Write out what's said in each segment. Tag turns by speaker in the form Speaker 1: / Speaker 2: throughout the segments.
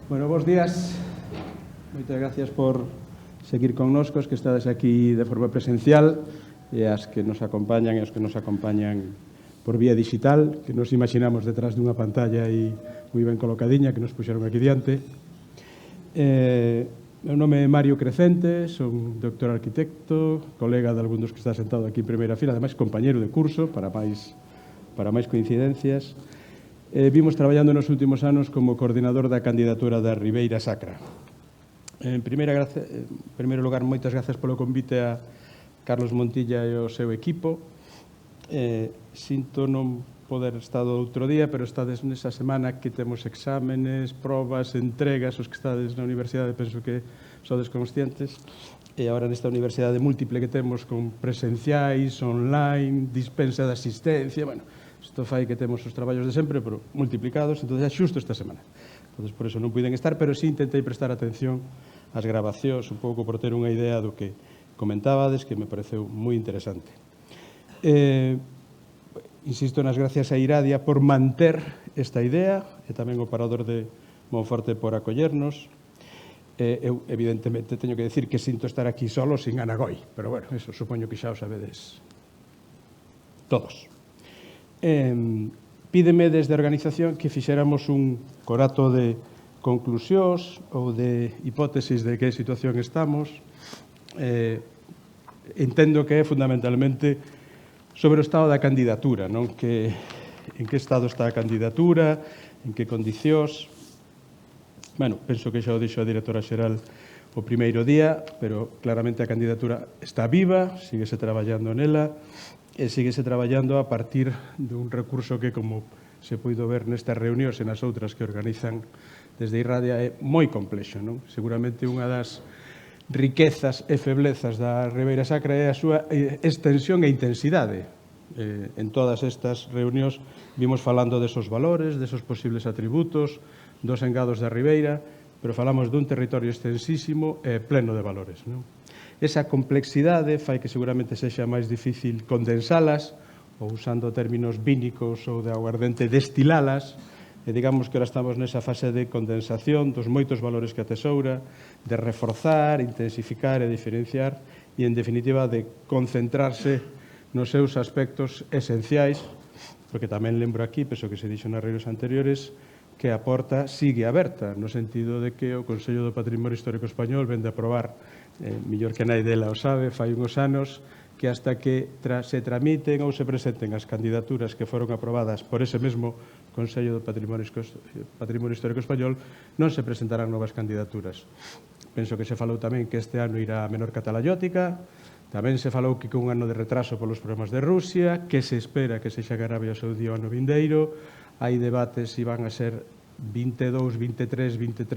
Speaker 1: Bueno, bons días. Moitas gracias por seguir connosco, os que estades aquí de forma presencial e as que nos acompañan e os que nos acompañan por vía digital, que nos imaginamos detrás dunha pantalla aí moi ben colocadiña que nos puxeron aquí diante. Meu nome é Mario Crecente, son doctor arquitecto, colega de algún dos que está sentado aquí en primeira fila, ademais compañeiro de curso, para máis coincidencias. Vimos traballando nos últimos anos como coordinador da candidatura da Ribeira Sacra. En primeiro lugar, moitas grazas polo convite a Carlos Montilla e o seu equipo. Sinto non poder estar outro día, pero estades nesa semana que temos exámenes, probas, entregas, os que estades na universidade penso que sodes conscientes, e agora nesta universidade múltiple que temos con presenciais, online, dispensa de asistencia, bueno, isto fai que temos os traballos de sempre, pero multiplicados, entón é xusto esta semana. Entón, por iso non puiden estar, pero sí intentei prestar atención ás grabacións, un pouco por ter unha idea do que comentábades, que me pareceu moi interesante. Insisto nas gracias a Iradia por manter esta idea, e tamén o Parador de Monforte por acollernos. Eu, evidentemente, teño que decir que sinto estar aquí solo, sin Ana Goi, pero, bueno, eso supoño que xa o sabedes todos. Pídeme desde a organización que fixéramos un corato de conclusións ou de hipótesis de que situación estamos. Entendo que é fundamentalmente sobre o estado da candidatura, non? En que estado está a candidatura, en que condicións. Bueno, penso que xa o dixo a directora xeral o primeiro día, pero claramente a candidatura está viva, síguese traballando nela, e síguese traballando a partir dun recurso que, como se puido ver nestas reunións e nas outras que organizan desde Iradia, é moi complexo, non? Seguramente unha das riquezas e feblezas da Ribeira Sacra é a súa extensión e intensidade. En todas estas reunións vimos falando desos valores, desos posibles atributos, dos engados da Ribeira, pero falamos dun territorio extensísimo e pleno de valores, non? Esa complexidade fai que seguramente sexa máis difícil condensalas, ou usando términos vínicos ou de aguardente, destilalas, e digamos que ahora estamos nesa fase de condensación dos moitos valores que atesoura, de reforzar, intensificar e diferenciar, e, en definitiva, de concentrarse nos seus aspectos esenciais, porque tamén lembro aquí, penso que se dixo nas reunións anteriores, que a porta sigue aberta, no sentido de que o Consello do Patrimonio Histórico Español vende a aprobar, mellor que nai dela o sabe, fai uns anos, que hasta que se tramiten ou se presenten as candidaturas que foron aprobadas por ese mesmo Consello do Patrimonio Histórico Español, non se presentarán novas candidaturas. Penso que se falou tamén que este ano irá a Menorca talayótica, tamén se falou que con un ano de retraso polos problemas de Rusia, que se espera que sexa Arabia Saudí o ano vindeiro, hai debates se van a ser 22, 23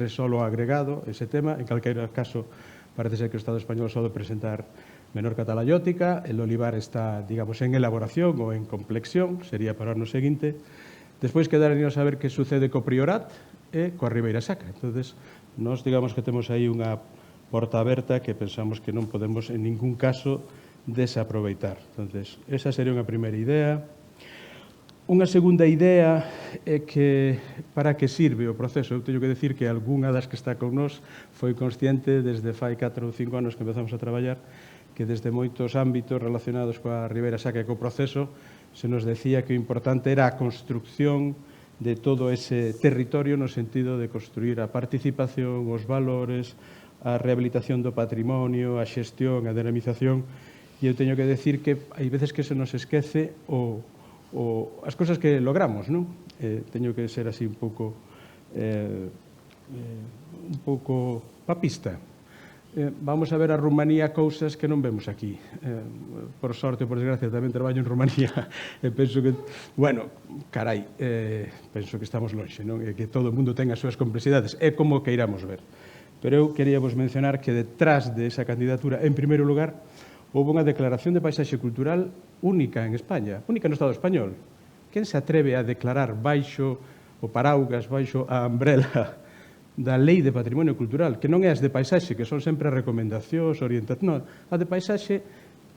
Speaker 1: solo agregado ese tema, en calquera caso parece ser que o Estado español só de presentar Menorca talayótica, el olivar está, digamos, en elaboración ou en complexión, sería para o ano seguinte. Despois quedaríamos a ver que sucede co Priorat e coa Ribeira Sacra. Entonces, nós digamos que temos aí unha porta aberta que pensamos que non podemos en ningún caso desaproveitar. Entonces, esa sería unha primeira idea. Unha segunda idea é que para que sirve o proceso. Eu teño que decir que algunha das que está con nós foi consciente desde fai 4 ou 5 anos que empezamos a traballar que desde moitos ámbitos relacionados coa Ribeira Sacra e co proceso se nos decía que o importante era a construcción de todo ese territorio no sentido de construir a participación, os valores, a rehabilitación do patrimonio, a xestión, a dinamización, e eu teño que decir que hai veces que se nos esquece as cousas que logramos, non? Teño que ser así un pouco papista. Vamos a ver a Rumanía cousas que non vemos aquí. Por sorte ou por desgracia tamén traballo en Rumanía e penso que, bueno, carai, penso que estamos lonxe, non? E que todo o mundo ten as súas complexidades. É como que iramos ver. Pero eu queríamos mencionar que detrás de esa candidatura, en primeiro lugar, houve unha declaración de paisaxe cultural única en España, única no Estado español. Quen se atreve a declarar baixo o paraugas, baixo a umbrella da Lei de Patrimonio Cultural, que non é as de paisaxe, que son sempre recomendacións, orientacións, non, a de paisaxe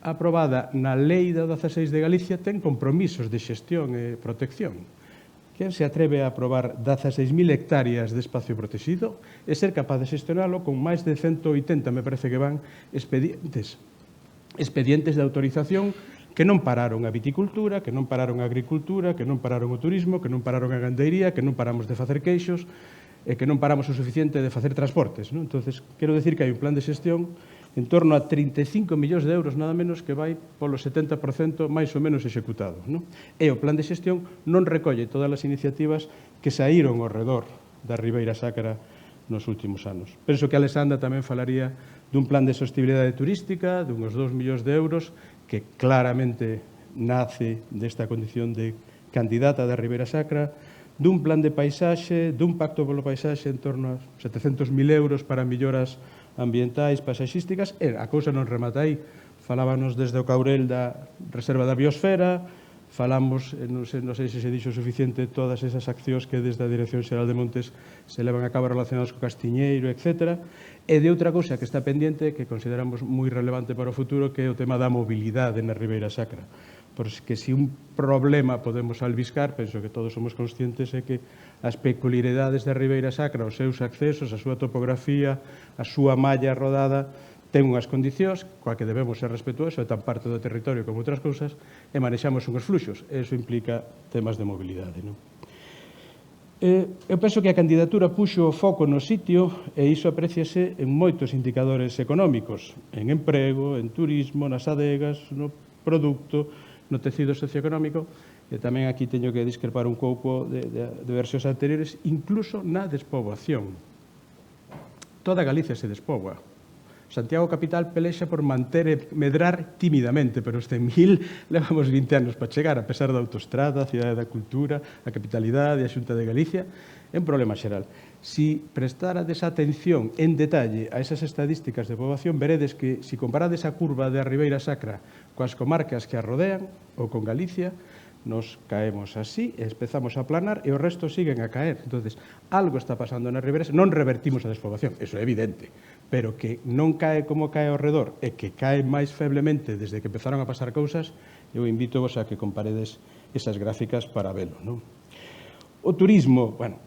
Speaker 1: aprobada na Lei da 16 de Galicia ten compromisos de xestión e protección. Quen se atreve a aprobar 16.000 hectáreas de espacio protegido e ser capaz de xestionalo con máis de 180, me parece que van, expedientes de autorización que non pararon a viticultura, que non pararon a agricultura, que non pararon o turismo, que non pararon a gandeiría, que non paramos de facer queixos e que non paramos o suficiente de facer transportes. Entonces, quero decir que hai un plan de xestión en torno a 35 millóns de euros, nada menos, que vai polo 70% máis ou menos executado. E o plan de xestión non recolle todas as iniciativas que saíron ao redor da Ribeira Sacra nos últimos anos. Penso que Alexandra tamén falaría dun plan de sostenibilidade turística, de uns 2 millóns de euros, que claramente nace desta condición de candidata da Ribeira Sacra, dun plan de paisaxe, dun pacto polo paisaxe en torno a 700.000 euros para melloras ambientais, paisaxísticas, e a cousa non remata aí. Falábanos desde o Caurel da Reserva da Biosfera, falamos, non sei se se dixo suficiente, todas esas accións que desde a Dirección Xeral de Montes se levan a cabo relacionadas co Castiñeiro, etc. E de outra cousa que está pendiente, que consideramos moi relevante para o futuro, que é o tema da mobilidade na Ribeira Sacra. Porque se un problema podemos albiscar, penso que todos somos conscientes, é que as peculiaridades da Ribeira Sacra, os seus accesos, a súa topografía, a súa malla rodada, ten unhas condicións coa que debemos ser respetuosos, é tan parte do territorio como outras cousas, e manexamos unhos fluxos. Eso implica temas de mobilidade. Eu penso que a candidatura puxo o foco no sitio, e iso apreciase en moitos indicadores económicos, en emprego, en turismo, nas adegas, no produto, no tecido socioeconómico, e tamén aquí teño que discrepar un pouco de versións anteriores, incluso na despoboación. Toda Galicia se despoboa. Santiago Capital pelexa por manter e medrar tímidamente, pero os 100.000 levamos 20 anos para chegar, a pesar da autoestrada, a Cidade da Cultura, a Capitalidade, a Xunta de Galicia, é un problema xeral. Si prestarades atención en detalle a esas estadísticas de poboación, veredes que, si comparades a curva da Ribeira Sacra coas comarcas que a rodean, ou con Galicia, nos caemos así, empezamos a planar e o resto siguen a caer. Entonces, algo está pasando na Ribeira, non revertimos a despoboación, eso é evidente, pero que non cae como cae ao redor e que cae máis feblemente desde que empezaron a pasar cousas, eu invito vos a que comparedes esas gráficas para velo. O turismo, bueno,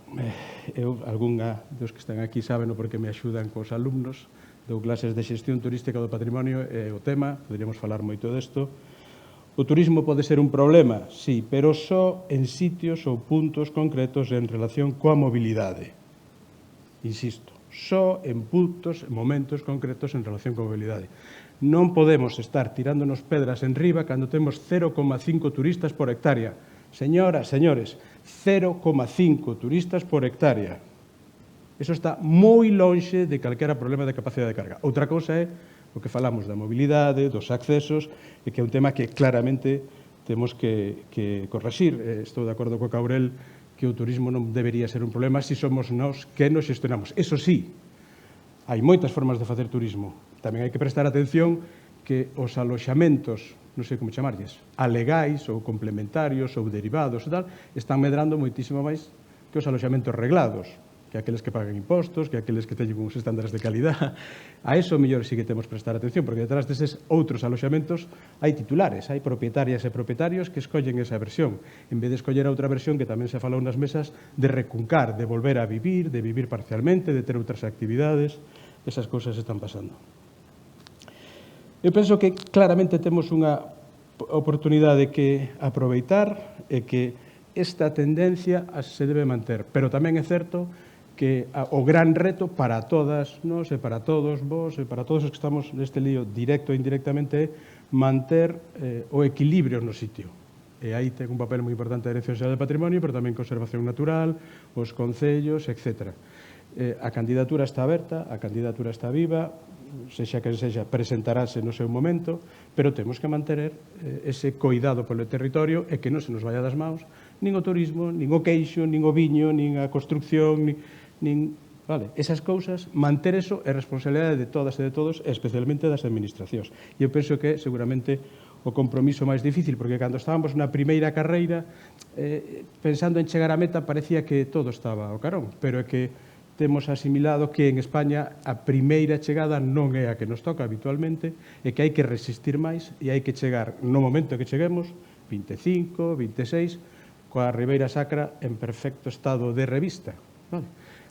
Speaker 1: eu, algunha dos que están aquí saben porque me axudan cos alumnos, dou clases de xestión turística do patrimonio e o tema, poderíamos falar moito desto. O turismo pode ser un problema, sí, pero só en sitios ou puntos concretos en relación coa mobilidade. Insisto, só en puntos, en momentos concretos en relación coa mobilidade. Non podemos estar tirándonos pedras en riba cando temos 0,5 turistas por hectárea. Señoras, señores, 0,5 turistas por hectárea. Eso está moi lonxe de calquera problema de capacidade de carga. Outra cousa é o que falamos da mobilidade, dos accesos, e que é un tema que claramente temos que correxir. Estou de acordo co Caurel que o turismo non debería ser un problema se somos nós que nos gestionamos. Eso sí, hai moitas formas de facer turismo. Tamén hai que prestar atención que os aloxamentos, non sei como chamarlles, alegais ou complementarios ou derivados e tal, están medrando moitísimo máis que os aloxamentos reglados, que aqueles que pagan impostos, que aqueles que teñen uns estándares de calidad. A eso, mellor, sí que temos que prestar atención, porque detrás deses outros aloxamentos hai titulares, hai propietarias e propietarios que escollen esa versión, en vez de escoller a outra versión que tamén se falou nas mesas de recuncar, de volver a vivir, de vivir parcialmente, de ter outras actividades. Esas cousas están pasando. Eu penso que claramente temos unha oportunidade que aproveitar e que esta tendencia se debe manter, pero tamén é certo que o gran reto para todas nós e para todos vos e para todos os que estamos neste lío directo e indirectamente é manter o equilibrio no sitio. E aí ten un papel moi importante a Dirección Xeral de Patrimonio, pero tamén conservación natural, os concellos, etc. A candidatura está aberta, a candidatura está viva, sexa quen sexa, presentarase no seu momento, pero temos que manter ese coidado polo territorio e que non se nos vaya das maus nin o turismo, nin o queixo, nin o viño, nin a construcción, vale, esas cousas, manter eso é responsabilidade de todas e de todos, especialmente das administracións. E eu penso que seguramente o compromiso máis difícil, porque cando estábamos na primeira carreira, pensando en chegar á meta, parecía que todo estaba ao carón, pero é que temos asimilado que en España a primeira chegada non é a que nos toca habitualmente, e que hai que resistir máis e hai que chegar no momento que cheguemos, 25, 26, coa Ribeira Sacra en perfecto estado de revista. Vale?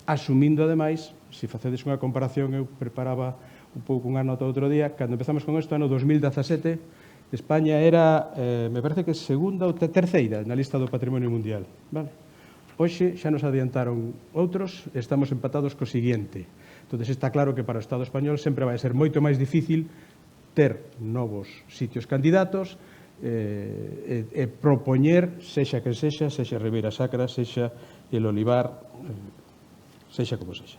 Speaker 1: Asumindo, ademais, se facedes unha comparación, eu preparaba un pouco unha nota outro día, cando empezamos con isto, ano 2017, España era, me parece que segunda ou terceira na lista do Patrimonio Mundial. Vale? Hoxe xa nos adiantaron outros, estamos empatados co seguinte. Entón, está claro que para o Estado español sempre vai ser moito máis difícil ter novos sitios candidatos e propoñer, sexa que sexa Ribeira Sacra, sexa el Olivar, sexa como sexa.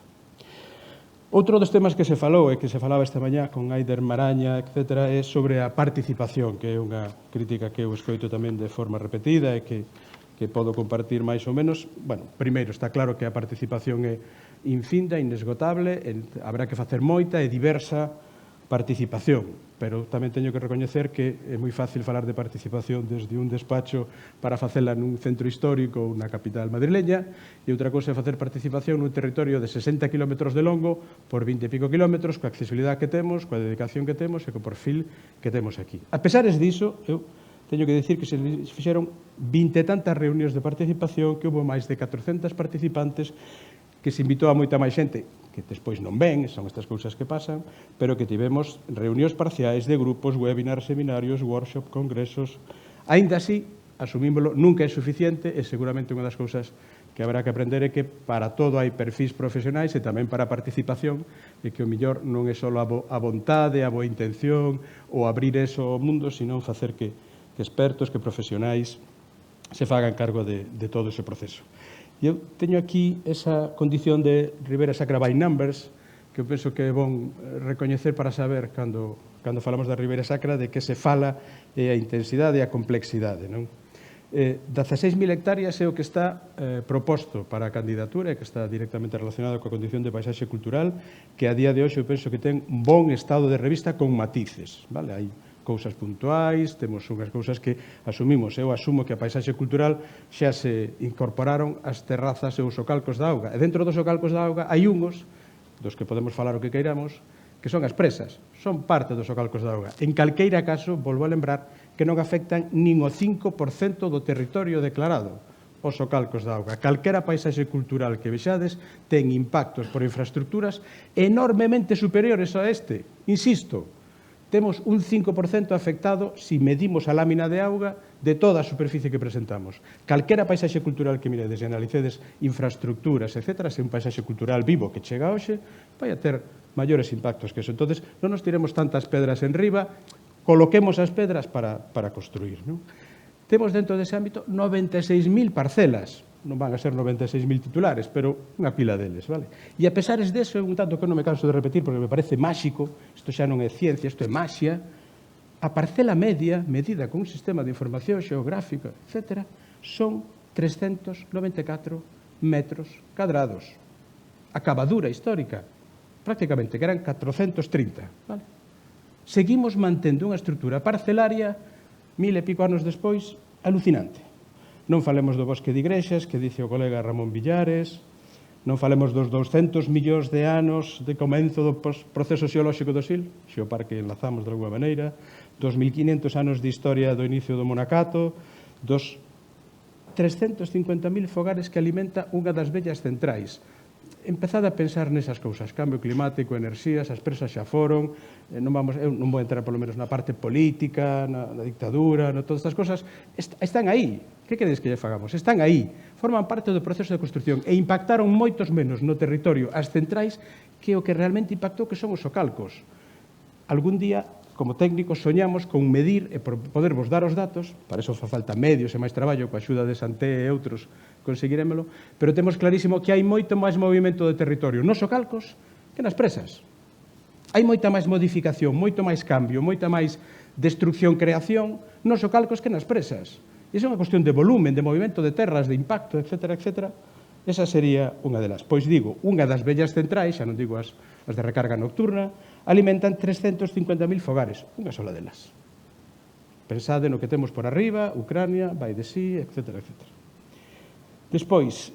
Speaker 1: Outro dos temas que se falou e que se falaba esta mañá con Aider Maraña, etc., é sobre a participación, que é unha crítica que eu escoito tamén de forma repetida e que podo compartir máis ou menos. Bueno, primeiro, está claro que a participación é infinda, inesgotable, habrá que facer moita e diversa participación, pero tamén teño que recoñecer que é moi fácil falar de participación desde un despacho para facela nun centro histórico ou na capital madrileña, e outra cousa é facer participación nun territorio de 60 km de longo por 20 e pico kilómetros, coa accesibilidade que temos, coa dedicación que temos e co perfil que temos aquí. A pesares diso, eu teño que dicir que se fixeron 20 e tantas reunións de participación, que houve máis de 400 participantes, que se invitou a moita máis xente, que despois non ven, son estas cousas que pasan, pero que tivemos reunións parciais de grupos, webinars, seminarios, workshop, congresos. Aínda así, asumímolo, nunca é suficiente e seguramente unha das cousas que habrá que aprender é que para todo hai perfis profesionais e tamén para a participación, e que o millor non é só a vontade, a boa intención ou abrir eso ao mundo, sino facer que expertos, que profesionais se fagan cargo de todo ese proceso. E eu teño aquí esa condición de Ribeira Sacra by numbers, que eu penso que é bon recoñecer para saber, cando falamos da Ribeira Sacra, de que se fala a intensidade e a complexidade. 16.000 hectáreas é o que está proposto para a candidatura e que está directamente relacionado coa condición de paisaxe cultural, que a día de hoxe eu penso que ten un bon estado de revista con matices. Hai cousas puntuais, temos unhas cousas que asumimos. Eu asumo que a paisaxe cultural xa se incorporaron as terrazas e os socalcos da auga. E dentro dos socalcos da auga hai unhos, dos que podemos falar o que queiramos, que son as presas. Son parte dos socalcos da auga. En calqueira caso, volvo a lembrar, que non afectan nin o 5% do territorio declarado os socalcos da auga. Calquera paisaxe cultural que vexades ten impactos por infraestructuras enormemente superiores a este. Insisto, temos un 5% afectado se medimos a lámina de auga de toda a superficie que presentamos. Calquera paisaxe cultural que miredes e analicedes infraestructuras, etc., se un paisaxe cultural vivo que chega hoxe, vai a ter maiores impactos que eso. Entón, non nos tiremos tantas pedras en riba, coloquemos as pedras para construir. Temos dentro dese ámbito 96.000 parcelas. Non van a ser 96.000 titulares, pero unha pila deles, vale? E a pesares deso, é un tanto que non me canso de repetir, porque me parece máxico, isto xa non é ciencia, isto é maxia, a parcela media, medida con un sistema de información xeográfica, etc., son 394 metros cadrados. A cavadura histórica, prácticamente, que eran 430, vale? Seguimos mantendo unha estrutura parcelaria, 1000 e pico anos despois, alucinante. Non falemos do bosque de Igrexas, que dice o colega Ramón Villares, non falemos dos 200 millóns de anos de comenzo do proceso xeolóxico do Sil, xe o parque enlazamos de alguma maneira, dos 1500 anos de historia do inicio do Monacato, dos 350.000 fogares que alimenta unha das vellas centrais. Empezade a pensar nesas cousas, cambio climático, enerxías, as presas xa foron, eu non vou entrar polo menos na parte política, na dictadura, todas estas cosas, están aí. Que queredes que lle fagamos? Están aí, forman parte do proceso de construcción e impactaron moitos menos no territorio as centrais que o que realmente impactou, que son os socalcos. Algún día, como técnicos, soñamos con medir e podervos dar os datos, para iso fa falta medios e máis traballo, coa axuda de Santé e outros conseguirémelo, pero temos clarísimo que hai moito máis movimento de territorio nos socalcos que nas presas. Hai moita máis modificación, moito máis cambio, moita máis destrucción-creación nos socalcos que nas presas. Iso é unha cuestión de volumen, de movimento de terras, de impacto, etc., etc. Esa sería unha delas. Pois digo, unha das vellas centrais, xa non digo as de recarga nocturna, alimentan 350.000 fogares, unha sola delas. Pensade no que temos por arriba, Ucrania, vai de sí, etc., etc. Despois,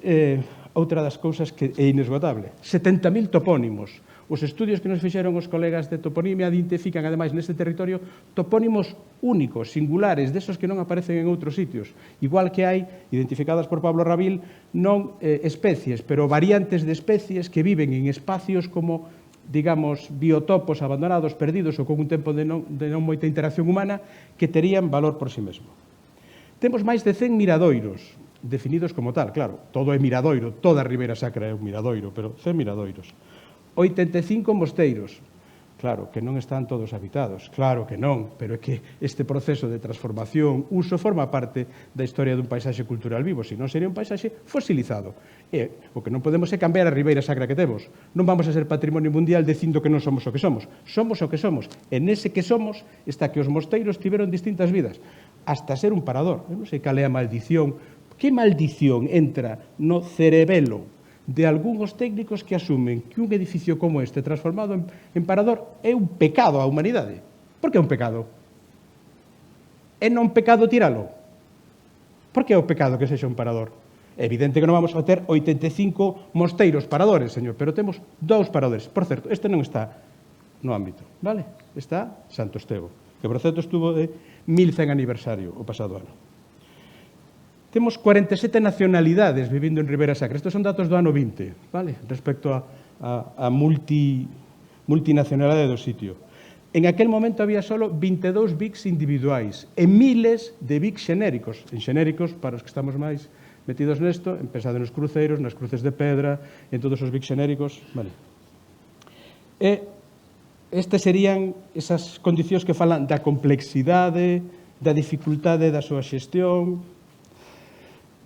Speaker 1: outra das cousas que é inesgotable, 70.000 topónimos. Os estudios que nos fixeron os colegas de toponimia identifican, ademais, neste territorio, topónimos únicos, singulares, desos que non aparecen en outros sitios. Igual que hai, identificadas por Pablo Rabil, non especies, pero variantes de especies que viven en espacios como, digamos, biotopos abandonados, perdidos ou con un tempo de non moita interacción humana, que terían valor por si mesmo. Temos máis de 100 miradoiros, definidos como tal, claro, todo é miradoiro, toda a Ribeira Sacra é un miradoiro, pero 100 miradoiros. 85 mosteiros, claro que non están todos habitados, claro que non, pero é que este proceso de transformación, uso, forma parte da historia dun paisaxe cultural vivo, senón sería un paisaxe fosilizado. E o que non podemos é cambiar a Ribeira Sacra que temos. Non vamos a ser patrimonio mundial dicindo que non somos o que somos. Somos o que somos. E nese que somos está que os mosteiros tiveron distintas vidas, hasta ser un parador. Eu non sei cal é a maldición. Que maldición entra no cerebelo de algúns técnicos que asumen que un edificio como este transformado en parador é un pecado á humanidade? Por que é un pecado? É non pecado tiralo? Por que é o pecado que sexa un parador? É evidente que non vamos a ter 85 mosteiros paradores, señor, pero temos 2 paradores. Por certo, este non está no ámbito, vale? Está Santo Estevo, que por certo estuvo de 1100 aniversario o pasado ano. Temos 47 nacionalidades vivindo en Ribeira Sacra. Estes son datos do ano 20, vale? Respecto a multinacionalidade do sitio. En aquel momento había só 22 BICs individuais e miles de BICs xenéricos. En xenéricos, para os que estamos máis metidos nesto, pensado nos cruceiros, nas cruces de pedra, en todos os BICs xenéricos, vale? E estes serían esas condicións que falan da complexidade, da dificultade da súa xestión.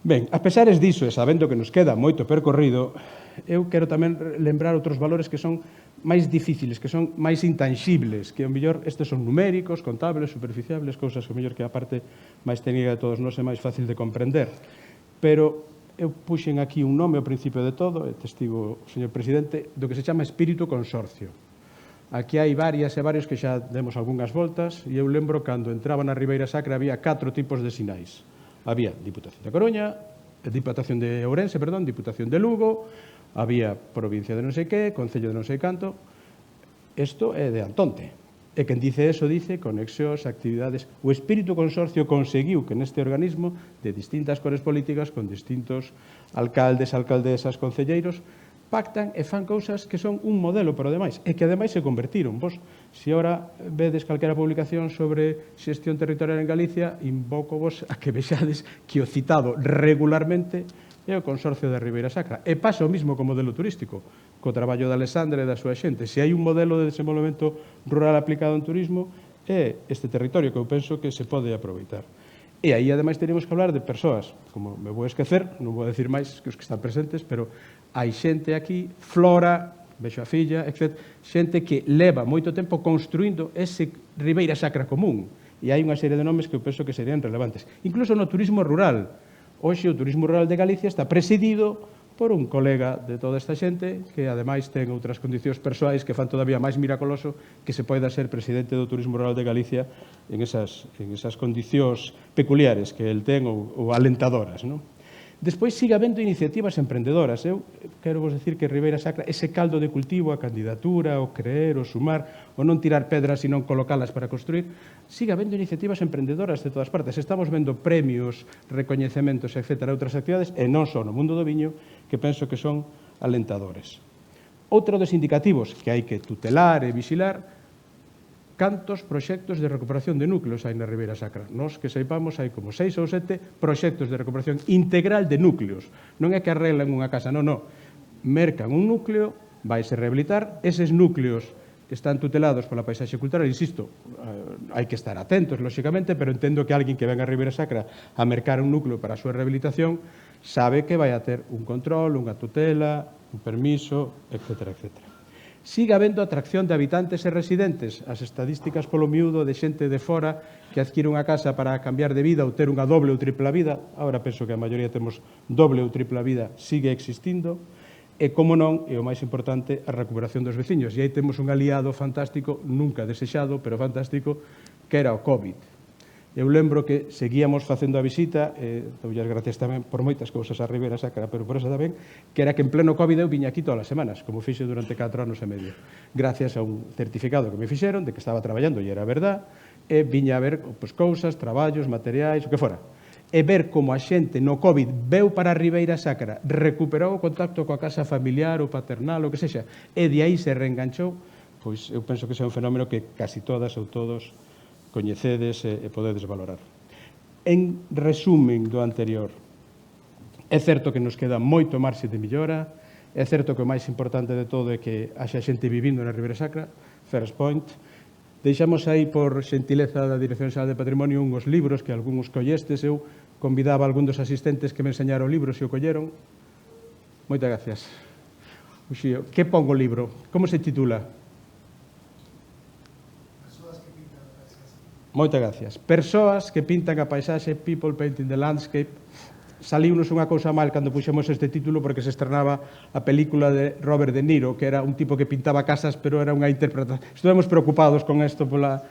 Speaker 1: Ben, a pesares diso e sabendo que nos queda moito percorrido, eu quero tamén lembrar outros valores que son máis difíciles, que son máis intangibles, que ao mellor estes son numéricos, contables, superficiables, cousas que ao mellor que a parte máis técnica de todos nós é máis fácil de comprender. Pero eu puxen aquí un nome ao principio de todo, e testigo o señor presidente, do que se chama espírito consorcio. Aquí hai varias e varios que xa demos algunhas voltas, e eu lembro cando entraba na Ribeira Sacra había 4 tipos de sinais. Había Diputación de Coruña, Diputación de Ourense, perdón, Diputación de Lugo, había provincia de non sei que, concello de non sei canto. Isto é de Antonte. E quen dice eso dice conexións, actividades. O espírito consorcio conseguiu que neste organismo de distintas cores políticas, con distintos alcaldes, alcaldesas, concelleiros, pactan e fan cousas que son un modelo, pero ademais, e que ademais se convertiron. Vos, se ora vedes calquera publicación sobre xestión territorial en Galicia, invoco vos a que vexades que o citado regularmente é o Consorcio da Ribeira Sacra. E pasa o mismo co modelo turístico, co traballo de Alexandre e da súa xente. Se hai un modelo de desenvolvemento rural aplicado en turismo, é este territorio que eu penso que se pode aproveitar. E aí, ademais, teríamos que hablar de persoas, como me vou esquecer, non vou decir máis que os que están presentes, pero hai xente aquí, Flora, vexo a filla, etc., xente que leva moito tempo construindo ese Ribeira Sacra común. E hai unha serie de nomes que eu penso que serían relevantes. Incluso no turismo rural. Hoxe o turismo rural de Galicia está presidido por un colega de toda esta xente que, ademais, ten outras condicións persoais que fan todavía máis miracoloso que se poida ser presidente do turismo rural de Galicia en esas condicións peculiares que el ten ou alentadoras, non? Despois sigue habendo iniciativas emprendedoras. Eu quero vos decir que Ribeira Sacra, ese caldo de cultivo, a candidatura, o creer, o sumar, o non tirar pedras e non colocalas para construir, sigue habendo iniciativas emprendedoras de todas partes. Estamos vendo premios, recoñecementos, etc., outras actividades, e non só no mundo do viño, que penso que son alentadores. Outro dos indicativos que hai que tutelar e vixilar, cantos proxectos de recuperación de núcleos hai na Ribeira Sacra. Nos que seipamos hai como 6 ou 7 proxectos de recuperación integral de núcleos. Non é que arreglan unha casa, non. Mercan un núcleo, vaise rehabilitar, eses núcleos están tutelados pola paisaxe cultural, insisto, hai que estar atentos, lóxicamente, pero entendo que alguén que venga a Ribeira Sacra a mercar un núcleo para a súa rehabilitación sabe que vai a ter un control, unha tutela, un permiso, etc., etc. Sigue habendo atracción de habitantes e residentes. As estadísticas polo miúdo de xente de fora que adquire unha casa para cambiar de vida ou ter unha doble ou tripla vida, agora penso que a maioría temos doble ou tripla vida, sigue existindo, e, como non, e o máis importante, a recuperación dos veciños. E aí temos un aliado fantástico, nunca desexado, pero fantástico, que era o COVID. Eu lembro que seguíamos facendo a visita, dou as gracias tamén por moitas cousas a Ribeira Sacra, pero por esa tamén, que era que en pleno COVID eu viña aquí todas as semanas, como fixe durante 4 anos e medio, gracias a un certificado que me fixeron de que estaba traballando, e era verdad, e viña a ver pois, cousas, traballos, materiais, o que fora. E ver como a xente no COVID veu para a Ribeira Sacra, recuperou o contacto coa casa familiar, o paternal, o que sexa, e de aí se reenganchou, pois eu penso que ese é un fenómeno que casi todas ou todos coñecedes e podedes valorar. En resumen do anterior, é certo que nos queda moito marxe de millora, é certo que o máis importante de todo é que haxa xente vivindo na Ribeira Sacra, first point. Deixamos aí por xentileza da Dirección Xeral de Patrimonio uns libros que algúns collestes. Eu convidaba a algún dos asistentes que me enseñaron libros e o colleron. Moitas gracias. Uxío, que pongo o libro? Como se titula? Moitas gracias. Persoas que pintan a paisaxe, People Painting the Landscape. Saliunos unha cousa mal cando puxemos este título porque se estrenaba a película de Robert De Niro, que era un tipo que pintaba casas, pero era unha interpretación. Estuvemos preocupados con isto pola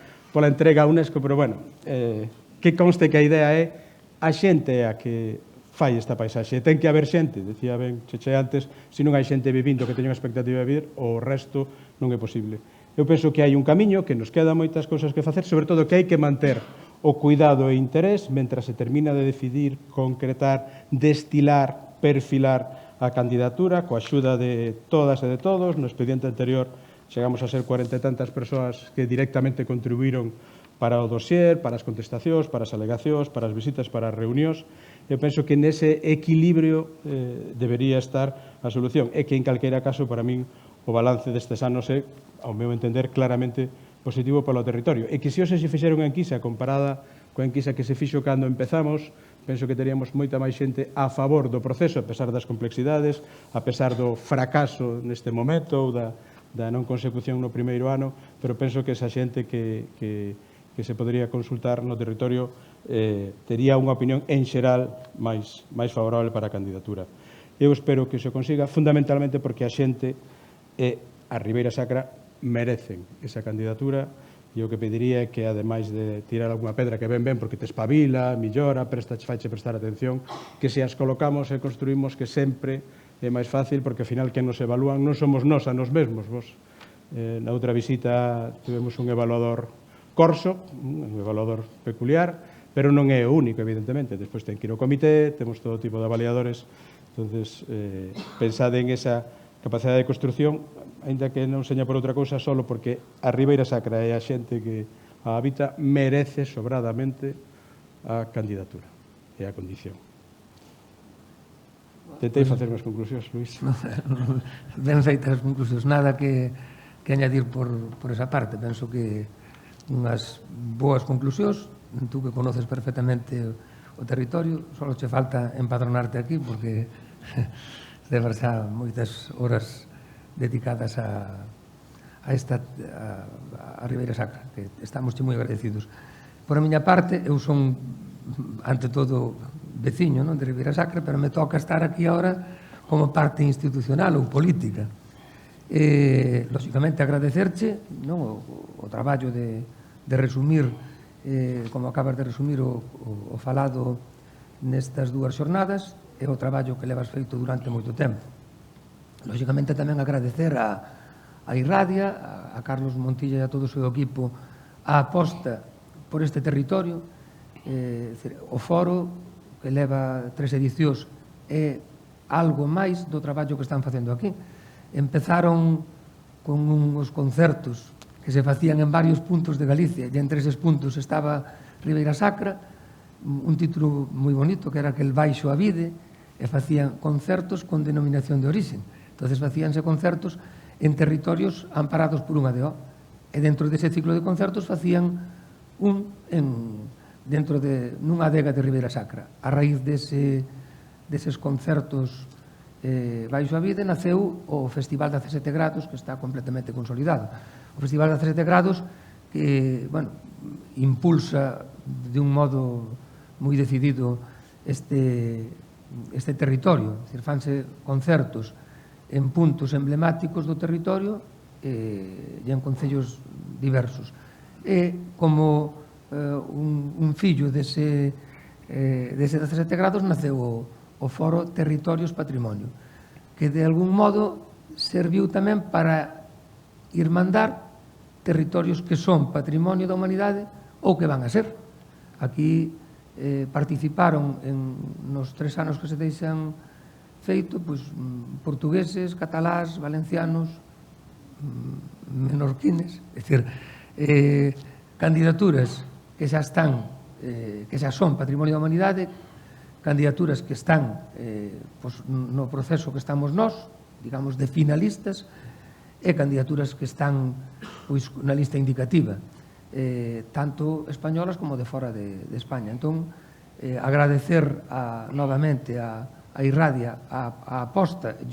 Speaker 1: entrega a UNESCO, pero bueno, que conste que a idea é a xente a que fai esta paisaxe. Ten que haber xente, decía ben Cheche antes, se non hai xente vivindo que teña unha expectativa de vivir, o resto non é posible. Eu penso que hai un camiño, que nos queda moitas cousas que facer, sobre todo que hai que manter o cuidado e interés mentre se termina de decidir, concretar, destilar, perfilar a candidatura, coa axuda de todas e de todos. No expediente anterior chegamos a ser 40 e tantas persoas que directamente contribuíron para o dossier, para as contestacións, para as alegacións, para as visitas, para as reunións. Eu penso que nese equilibrio debería estar a solución, e que en calquera caso, para min, o balance destes anos é, ao meu entender, claramente positivo polo territorio. E que se hoxe se fixera unha enquisa comparada coa enquisa que se fixo cando empezamos, penso que teríamos moita máis xente a favor do proceso, a pesar das complexidades, a pesar do fracaso neste momento ou da non consecución no primeiro ano, pero penso que esa xente que se podría consultar no territorio tería unha opinión en xeral máis favorable para a candidatura. Eu espero que se consiga, fundamentalmente porque a xente e a Ribeira Sacra merecen esa candidatura, e o que pediría é que, ademais de tirar alguna pedra que ben porque te espabila, millora, faiche prestar atención, que se as colocamos e construímos, que sempre é máis fácil, porque ao final que nos evalúan non somos nós a nos mesmos. Vos, na outra visita tivemos un evaluador corso, un evaluador peculiar, pero non é o único, evidentemente. Despois ten que ir ao comité, temos todo tipo de avaliadores. Entonces, pensade en esa capacidade de construción, aínda que non seña por outra cousa, solo porque a Ribeira Sacra e a xente que a habita merece sobradamente a candidatura e a condición. Tentei facer unhas conclusións, Luís.
Speaker 2: Ben feitas as conclusións, nada que añadir por esa parte. Penso que unhas boas conclusións, tú que conoces perfectamente o territorio, só che falta empadronarte aquí, porque levar xa moitas horas dedicadas a Ribeira Sacra, que estamos moi agradecidos. Por a miña parte, eu son, ante todo, veciño de Ribeira Sacra, pero me toca estar aquí agora como parte institucional ou política. Lóxicamente, agradecerche o traballo de resumir, como acabas de resumir o falado nestas dúas xornadas, é o traballo que levas feito durante moito tempo. Lóxicamente tamén agradecer a Irradia, a Carlos Montilla e a todo o seu equipo a aposta por este territorio. O foro que leva 3 edicións é algo máis do traballo que están facendo aquí. Empezaron con uns concertos que se facían en varios puntos de Galicia, e entre eses puntos estaba Ribeira Sacra, un título moi bonito que era que el baixo a vide, e facían concertos con denominación de origen. Entonces facíanse concertos en territorios amparados por unha DO, e dentro dese ciclo de concertos facían nunha adega de Ribeira Sacra. A raíz deses concertos baixo a vide naceu o Festival de 17 grados, que está completamente consolidado. O Festival de 17 grados que impulsa de un modo moi decidido este territorio, é dicir, fanse concertos en puntos emblemáticos do territorio e en concellos diversos. E como un fillo dese 17 grados naceu o Foro Territorios Patrimonio, que de algún modo serviu tamén para irmandar territorios que son patrimonio da humanidade ou que van a ser. Aquí participaron nos 3 anos que se deixan feito portugueses, catalás, valencianos, menorquines, é dicir, candidaturas que xa están, que xa son patrimonio da humanidade, candidaturas que están no proceso que estamos nós, digamos, de finalistas, e candidaturas que están na lista indicativa, tanto españolas como de fora de España. Entón, agradecer novamente a Irradia a aposta e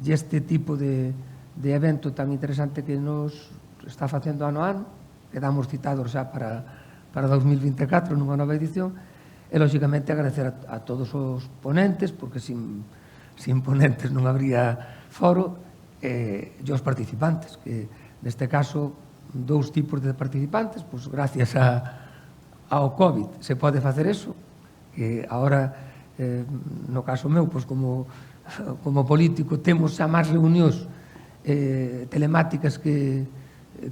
Speaker 2: este tipo de evento tan interesante que nos está facendo ano a ano. Quedamos citados xa para 2024 nunha nova edición, e, lóxicamente, agradecer a todos os ponentes, porque sin ponentes non habría foro, e os participantes, que neste caso 2 tipos de participantes, gracias ao COVID se pode facer eso, que agora, no caso meu, como político, temos xa máis reunións telemáticas que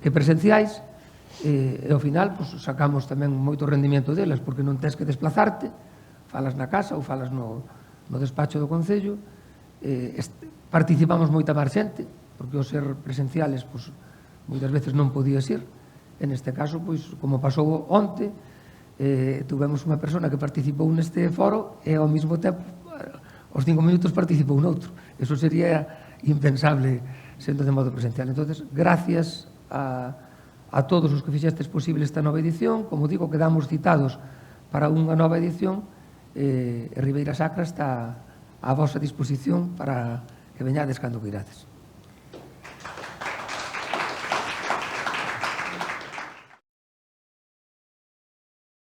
Speaker 2: presenciais, e ao final sacamos tamén moito rendimento delas, porque non tens que desplazarte, falas na casa ou falas no despacho do Concello. Participamos moita máis xente, porque ao ser presenciales moitas veces non podías ir. En este caso, como pasou onte, tuvemos unha persona que participou neste foro e ao mesmo tempo, aos 5 minutos, participou noutro. Eso sería impensable sendo de modo presencial. Entonces, gracias a todos os que fixestes posible esta nova edición. Como digo, quedamos citados para unha nova edición, e Ribeira Sacra está a vosa disposición para que veñades cando queirades.